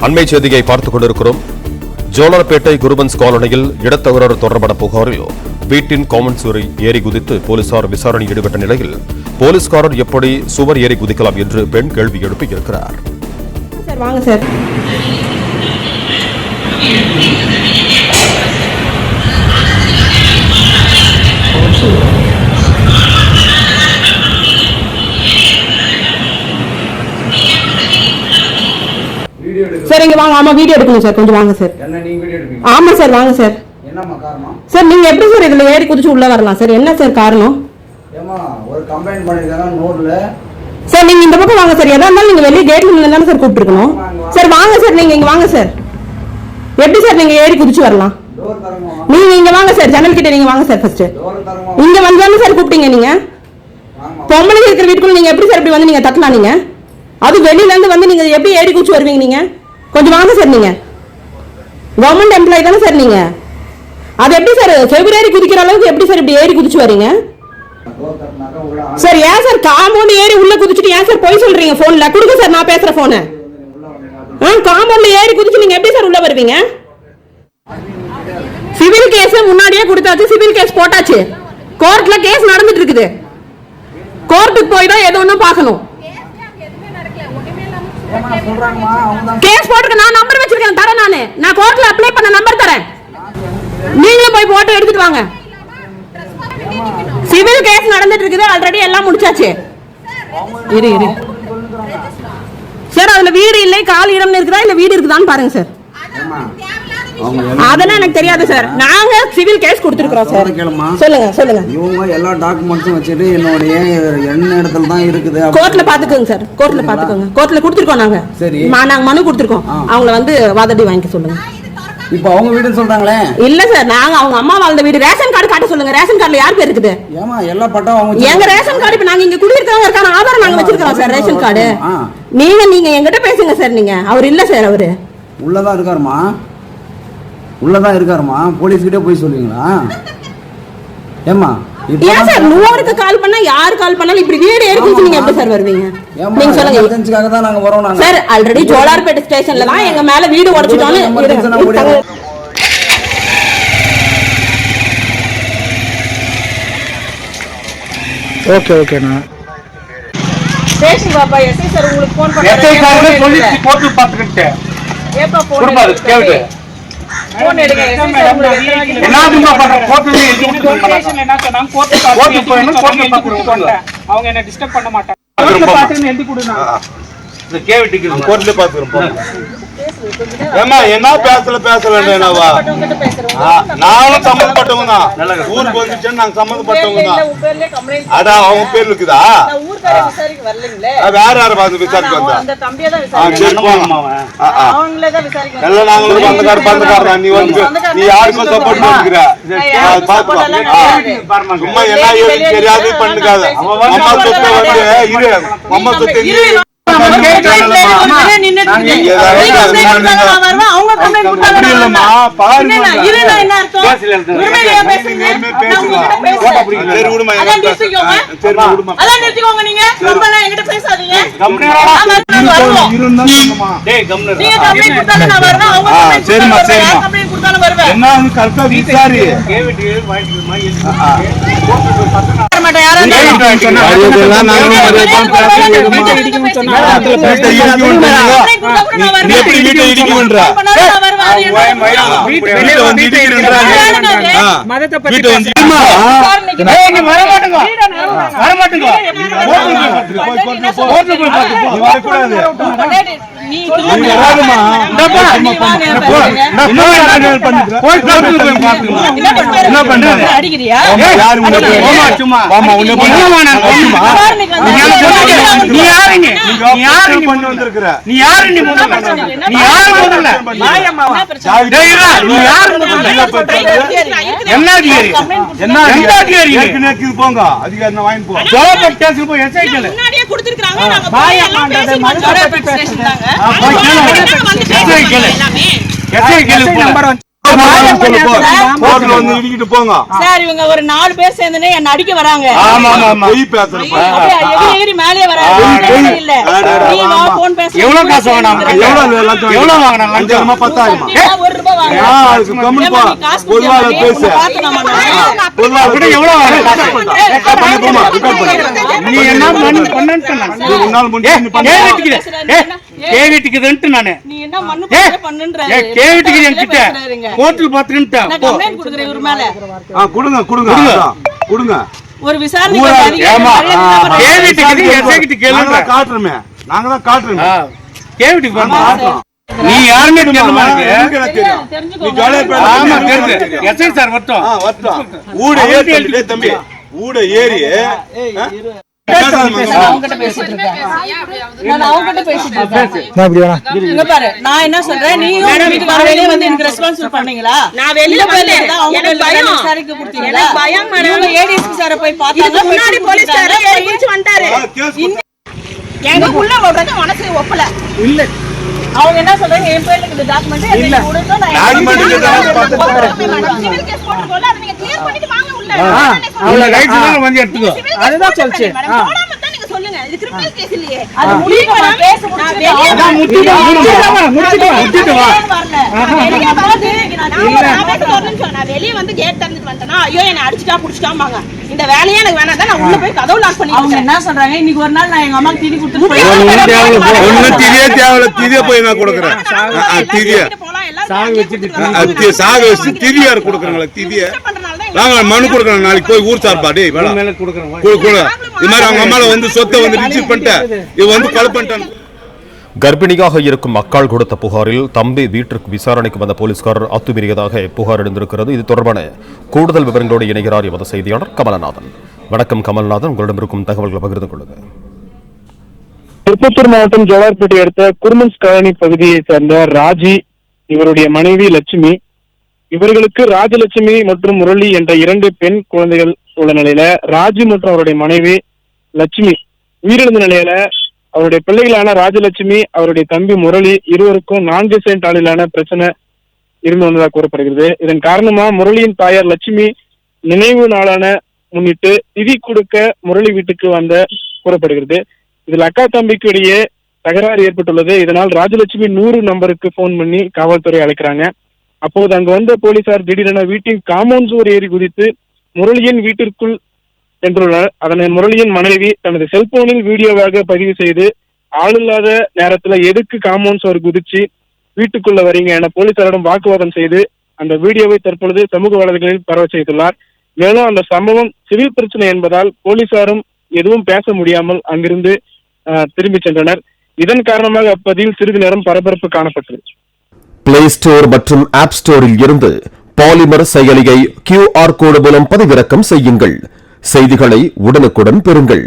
அண்மை செய்தியை பார்த்துக் கொண்டிருக்கிறோம். ஜோலார்பேட்டை குருபன்ஸ் காலனியில் இடத்தகராறு தொடர்பான புகாரில் வீட்டின் காமன் சுவரை ஏறி குதித்து போலீசார் விசாரணையில் ஈடுபட்ட நிலையில் போலீஸ்காரர் எப்படி சுவர் ஏறி குதிக்கலாம் என்று பெண் கேள்வி எழுப்பியிருக்கிறார். சார் இங்க வாங்க. ஆமா வீடியோ எடுக்கணும் சார். கொஞ்சம் வாங்க சார். என்ன நீங்க வீடியோ எடுப்பீங்க? ஆமா சார் வாங்க சார். என்னம்மா காரணம்? சார் நீங்க எப்படி சார் இதுல ஏறி குதிச்சு உள்ள வரலாம் சார்? என்ன சார் காரணம்? ஏமா ஒரு கம்ப்ளைன்ட் பண்ணிருக்காங்க நோட்ல. சார் நீங்க இந்த பக்கம் வாங்க சார். எதா இருந்தாலும் நீங்க வெளிய கேட்ல நின்னு தான சார் கூப்பிட்டுருக்கணும். சார் வாங்க சார். நீங்க இங்க வாங்க சார். எப்படி சார் நீங்க ஏறி குதிச்சு வரலாம்? டோர் தரமா? நீங்க இங்க வாங்க சார். ஜன்னல் கிட்ட நீங்க வாங்க சார் ஃபர்ஸ்ட். டோர் தரமா? இங்க வந்தானே சார் கூப்பிட்டீங்க நீங்க. பொம்பளை இருக்கிற வீட்டுக்குள்ள நீங்க எப்படி சார் இப்படி வந்து நீங்க தட்டலாம் நீங்க? அது வெளியில இருந்து வந்து நீங்க எப்படி ஏறி குதிச்சு வருவீங்க நீங்க? கொஞ்சம் வாங்க சார். நீங்க கவர்மெண்ட் எம்ப்ளாயி தானே சார் நீங்க? அது எப்படி சார் ஃபெப்ரவரி குதிக்கிற அளவுக்கு எப்படி சார் இப்படி ஏறி குதிச்சு வரீங்க? சார் ஏன் சார் காம்பவுண்ட் ஏறி உள்ள குதிச்சுட்டு ஏன் சார் போய் சொல்றீங்க போன்ல? கொடுங்க சார் நான் பேசுற போனை. காம்பவுண்ட்ல ஏறி குதிச்சு நீங்க எப்படி சார் உள்ள வருவீங்க? சிவில் கேஸ் முன்னாடியே கொடுத்தாச்சு. சிவில் கேஸ் போட்டாச்சு. கோர்ட்ல கேஸ் நடந்துட்டு இருக்குது. கோர்ட்டுக்கு போய் தான் ஏதோ ஒண்ணு பார்க்கணும். கேஸ் போட்டுக்க நான் நம்பர் வச்சிருக்கேன் தரேன். நான் கோர்ட்ல அப்ளை பண்ண நம்பர் தரேன். நீங்களும் போய் போட்டோ எடுத்துட்டு வாங்க. சிவில் கேஸ் நடந்துட்டு இருக்குது. ஆல்ரெடி எல்லாம் முடிச்சாச்சு. இரு சார். அதுல வீடு இல்லை கால் இடம் இருக்குதா இல்ல வீடு இருக்குதான்னு பாருங்க சார். அதெல்லாம் எனக்கு தெரியாது சார். நாங்க சிவில் கேஸ் கொடுத்துருக்கோம் சார். சொல்லுங்க. இவங்க எல்லா டாக்குமெண்ட்ஸும் வச்சுட்டு என்னுடைய என்ன இடத்துல தான் இருக்குது. கோர்ட்ல பாத்துக்கோங்க சார். கோர்ட்ல பாத்துக்கோங்க. கோர்ட்ல கொடுத்துருக்கோம் நாங்க. சரி நாங்க மனு கொடுத்துருக்கோம். அவங்கள வந்து வாதடி வாங்கிக்க சொல்லுங்க. இப்போ அவங்க வீடுன்னு சொல்றாங்களே. இல்ல சார் நாங்க அவங்க அம்மா வாழ்ந்த வீடு. ரேஷன் கார்டு காட்ட சொல்லுங்க. ரேஷன் கார்டுல யார் பேர் இருக்குது? ஏமா எல்லா பட்டம் அவங்க எங்க ரேஷன் கார்டு இப்ப நாங்க இங்க குடியிருக்கவங்க இருக்கான ஆதாரம் நாங்க வச்சிருக்கோம் சார். ரேஷன் கார்டு நீங்க எங்கிட்ட பேசுங்க சார். நீங்க அவர் இல்ல சார். அவரு உள்ளதான் இருக்காருமா. போலீஸ் கிட்டே போய் சொல்லுவீங்களா? ஏமா ஏன் சார் 100க்கு கால் பண்ணா யார் கால் பண்ணாலும் இப்படி வீடு ஏறி குதிச்சு நீங்க எப்படி சார் வருவீங்க? நீங்க சொல்லுங்க. எமர்ஜென்சிக்காக தான் நாங்க வரோம். நாங்க சார் ஆல்ரெடி ஜோலார்பேட்டை ஸ்டேஷன்ல தான் எங்க மேல வீடு உடைச்சிட்டானே. ஓகேண்ணா. ஸ்டேஷன் பாப்பா எஸ்ஐ சார் உங்களுக்கு ஃபோன் பண்ணாரு. எஸ்ஐ சார் சொல்லி போட்டு பாத்துக்கிட்டே ஏப்பா ஃபோன் கேளுங்க. ஃபோன் எடுங்க. என்னதுமா பண்ற கோர்ட்ல ஸ்டேஷன்ல என்ன சொன்னாங்க? கோர்ட் போய் அவங்க என்ன டிஸ்டர்ப் பண்ண மாட்டாங்க. கோர்ட்ல பாத்துன்னு எழுதி கொடுங்க. இந்த கேவிட்டிக்கு கோர்ட்ல பாத்துறோம். ஏமா என்ன பேசல என்னவா? நானும் சம்பந்தப்பட்டவங்க தான். ஊருக்கு வந்துச்சு நாங்க சம்பந்தப்பட்டவங்க தான். அடா அவங்க பேர் இருக்குதா? ஊர்க்கார விசாரிக்க வரலங்களே. வேற யார பாத்து விசாரிக்க வந்தா? அந்த தம்பியா தான் விசாரிக்க. சரி போங்க. அவங்களே தான் விசாரிக்க. எல்லாம் நாங்களும் பந்தக்கார நீ வந்து நீ யாருக்கும் சப்போர்ட் பண்ணிக்கிற பாத்துக்கோ. சும்மா என்ன ஏது தெரியாது பண்ணுக்காத. அம்மா சொத்தை வந்து இரு. அம்மா சொத்தை இரு. போங்க அதிகாரி வாங்கி போ. சொல்லு போ. கோர்ட்ல வந்து இடிக்கிட்டு போங்க. சார் இவங்க ஒரு 4 பேர் சேர்ந்துனே என்ன அடிக்க வராங்க. ஆமா ஆமா பொய் பேசுறப்ப. எகிரி மேலே வராங்க. இல்ல. நீ வா போன் பேச. எவ்வளவு காசு வாங்குனாங்க? எவ்வளவு வாங்குனாங்க? 5,000 10,000. 1 ரூபாய் வாங்க. அதுக்கு கம்மி பா. பொதுவால பேசு. பொதுவால கூட எவ்வளவு நீ என்ன பண்ணன்ட்ட நான் ஒரு நாள் முன்னாடி நீ பண்ண. கேவிட்டுக்குதுன்ட்டு நானு. நீ என்ன மண்ணு போட்டு பண்ணுன்ற. கேவிட்டுக்கு என்கிட்ட கோர்ட்ல பாத்துக்கிட்ட. நான் கம்ப்ளைன்ட் கொடுக்கிறேன் இவர் மேல. கொடுங்க கொடுங்க. ஒரு விசாரணை ஏமா கேவிட்டுக்கு எசகிட்டு கேளுங்க. நாங்க தான் காட்டுறோமே. கேவிட்டுக்கு பாருங்க. நீ யாருமே தெரியல எனக்கு. நீ ஜாலியா பேசு. ஆமா தெரியுது. எஸ்ஐ சார் வரட்டும். வரட்டும். ஊட ஏறி தம்பி. ஊட ஏறி அவங்ககிட்ட பேசிட்டு இருக்கேன். நான் அவங்ககிட்ட பேசிட்டு இருக்கேன். இங்க பாரு நான் என்ன சொல்றேன் நீயும் வீட்டுக்கு வெளியே வந்து எனக்கு ரெஸ்பான்சிபிள் பண்ணீங்களா? நான் வெளிய போயில எனக்கு பயம் விசாரிக்க கொடுத்தீங்களா? எனக்கு பயம் மேடம். ஏடிஎஸ்பி சார போய் பார்த்தாங்க. முன்னாடி போலீஸ் சார் ஏடிச்சு வந்தாரு. எனக்கு உள்ள ஓடுறது மனசு ஒப்பல. இல்ல அவங்க என்ன சொல்றாங்க என் பேர்ல இந்த டாக்குமெண்ட் இல்ல கொடுத்தா நான் டாக்குமெண்ட் சிவில் கேஸ் போட்டு போல அத நீங்க கிளியர் பண்ணிட்டு வாங்க உள்ள. அவள ரைட்ஸ் தான் வந்து எடுத்துக்கோ. அதுதான் சொல்லுச்சு. போடாம தான் நீங்க சொல்லுங்க. இது கிரிமினல் கேஸ் இல்லையே. அது முடியுமா நான் பேச முடியல. நான் முடிச்சிட்டு வா. வெளிய வந்து நான் பேச வரணும்னு சொன்னா வெளிய வந்து கேட் திறந்துட்டு வந்தனா ஐயோ என்ன அடிச்சிட்டா புடிச்சிட்டாம்பாங்க. இந்த வேலையே எனக்கு வேணாம் தான் நான் உள்ள போய் கதவு லாக் பண்ணி. அவங்க என்ன சொல்றாங்க இன்னைக்கு ஒரு நாள் நான் எங்க அம்மாக்கு திதி கொடுத்து போய் ஒண்ணு திதியே தேவல திதியே போய் நான் கொடுக்கறேன். திதியே சாக வச்சு திதியார் கொடுக்கறங்களா திதியே நாங்க மனு கொடுக்கறோம். நாளைக்கு போய் ஊர் சார்பா டேய் மேல கொடுக்கறோம். இது மாதிரி அவங்க அம்மால வந்து சொத்தை வந்து ரிசீவ் பண்ணிட்டு இது வந்து கொலை பண்ணிட்டாங்க. கர்ப்பிணியாக இருக்கும் அக்காள் கொடுத்த புகாரில் தம்பி வீட்டிற்கு விசாரணைக்கு வந்த போலீஸ்காரர் அத்துமீறியதாக புகார் எழுந்திருக்கிறது. இது தொடர்பான கூடுதல் விவரங்களோடு இணைகிறார் எமது செய்தியாளர் கமலநாதன். வணக்கம் கமல்நாதன், உங்களிடம் இருக்கும் தகவல்களை பகிர்ந்து கொள்ளுங்க. திருப்பத்தூர் மாவட்டம் ஜோலார்பேட்டை அடுத்த குருமன்ஸ் காலனி பகுதியை சேர்ந்த ராஜி, இவருடைய மனைவி லட்சுமி, இவர்களுக்கு ராஜலட்சுமி மற்றும் முரளி என்ற 2 பெண் குழந்தைகள் உள்ள நிலையில ராஜி மற்றும் அவருடைய மனைவி லட்சுமி உயிரிழந்த நிலையில அவருடைய பிள்ளைகளான ராஜலட்சுமி அவருடைய தம்பி முரளி இருவருக்கும் 4 சென்ட் அளவிலான பிரச்சனை இருந்து வந்ததாக கூறப்படுகிறது. இதன் காரணமா முரளியின் தாயார் லட்சுமி நினைவு நாளான முன்னிட்டு திதி கொடுக்க முரளி வீட்டுக்கு வந்த கூறப்படுகிறது. இதில் அக்கா தம்பிக்கு இடையே தகராறு ஏற்பட்டுள்ளது. இதனால் ராஜலட்சுமி 100 நம்பருக்கு போன் பண்ணி காவல்துறை அழைக்கிறாங்க. அப்போது அங்கு வந்த போலீசார் திடீரென வீட்டின் காம்பவுண்ட் சுவர் ஏறி குதித்து முரளியின் வீட்டிற்குள் சென்றுள்ளனர். அதனை முரளியின் மனைவி தனது செல்போனில் வீடியோவாக பதிவு செய்து ஆளில்லாத நேரத்துல எதுக்கு காம்பவுண்ட் சுவர் குதிச்சு வீட்டுக்குள்ள வரீங்க என போலீசாரிடம் வாக்குவாதம் செய்து அந்த வீடியோவை தற்பொழுது சமூக வலைதளங்களில் பரவ செய்துள்ளார். மேலும் அந்த சம்பவம் சிவில் பிரச்சனை என்பதால் போலீசாரும் எதுவும் பேச முடியாமல் அங்கிருந்து திரும்பி சென்றனர். இதன் காரணமாக அப்பதில் சிறிது நேரம் பரபரப்பு காணப்பட்டது. பிளே ஸ்டோர் மற்றும் ஆப் ஸ்டோரில் இருந்து பாலிமர் செயலியை QR கோடு மூலம் பதிவிறக்கம் செய்யுங்கள். செய்திகளை உடனுக்குடன் பெறுங்கள்.